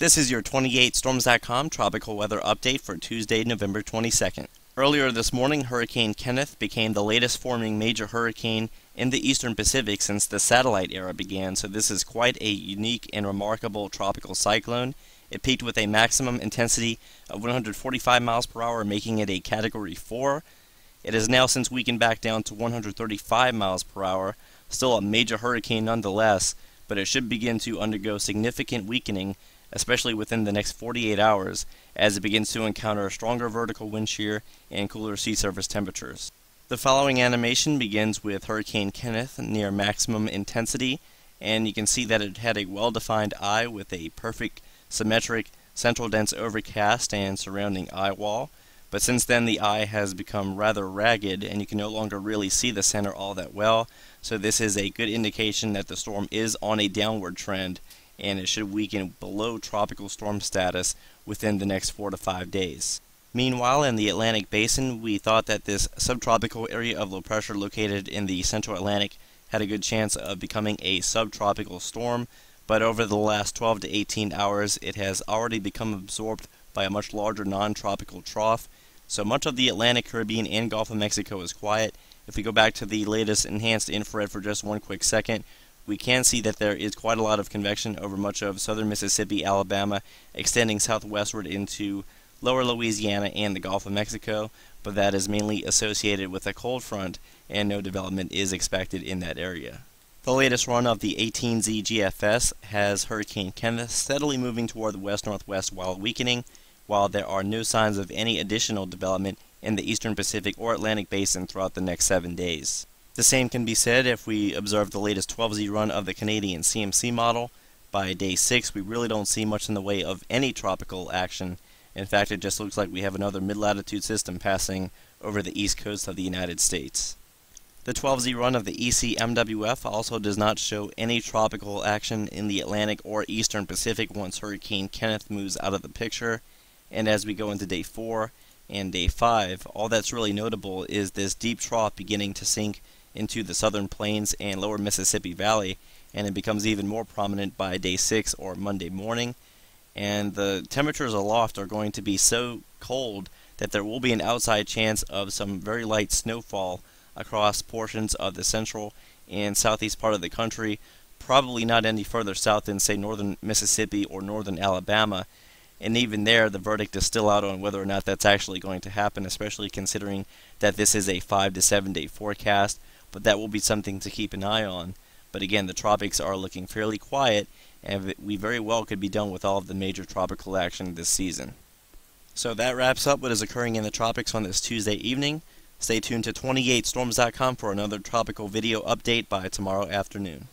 This is your 28storms.com tropical weather update for Tuesday, November 22nd. Earlier this morning, Hurricane Kenneth became the latest forming major hurricane in the eastern Pacific since the satellite era began, so this is quite a unique and remarkable tropical cyclone. It peaked with a maximum intensity of 145 miles per hour, making it a Category 4. It has now since weakened back down to 135 miles per hour, still a major hurricane nonetheless, but it should begin to undergo significant weakening, especially within the next 48 hours, as it begins to encounter stronger vertical wind shear and cooler sea surface temperatures. The following animation begins with Hurricane Kenneth near maximum intensity, and you can see that it had a well-defined eye with a perfect symmetric central dense overcast and surrounding eye wall. But since then the eye has become rather ragged and you can no longer really see the center all that well, so this is a good indication that the storm is on a downward trend and it should weaken below tropical storm status within the next 4 to 5 days. Meanwhile, in the Atlantic Basin, we thought that this subtropical area of low pressure located in the central Atlantic had a good chance of becoming a subtropical storm, but over the last 12 to 18 hours it has already become absorbed by a much larger non-tropical trough. So much of the Atlantic, Caribbean, and Gulf of Mexico is quiet. If we go back to the latest enhanced infrared for just one quick second, we can see that there is quite a lot of convection over much of southern Mississippi, Alabama, extending southwestward into lower Louisiana and the Gulf of Mexico, but that is mainly associated with a cold front and no development is expected in that area. The latest run of the 18Z GFS has Hurricane Kenneth steadily moving toward the west-northwest while weakening, while there are no signs of any additional development in the eastern Pacific or Atlantic Basin throughout the next 7 days. The same can be said if we observe the latest 12Z run of the Canadian CMC model. By day 6, we really don't see much in the way of any tropical action. In fact, it just looks like we have another mid-latitude system passing over the east coast of the United States. The 12Z run of the ECMWF also does not show any tropical action in the Atlantic or eastern Pacific once Hurricane Kenneth moves out of the picture. And as we go into day 4 and day 5, all that's really notable is this deep trough beginning to sink into the southern plains and lower Mississippi Valley, and it becomes even more prominent by day 6 or Monday morning. And the temperatures aloft are going to be so cold that there will be an outside chance of some very light snowfall across portions of the central and southeast part of the country, probably not any further south than, say, northern Mississippi or northern Alabama. And even there, the verdict is still out on whether or not that's actually going to happen, especially considering that this is a 5 to 7 day forecast, but that will be something to keep an eye on. But again, the tropics are looking fairly quiet, and we very well could be done with all of the major tropical action this season. So that wraps up what is occurring in the tropics on this Tuesday evening. Stay tuned to 28storms.com for another tropical video update by tomorrow afternoon.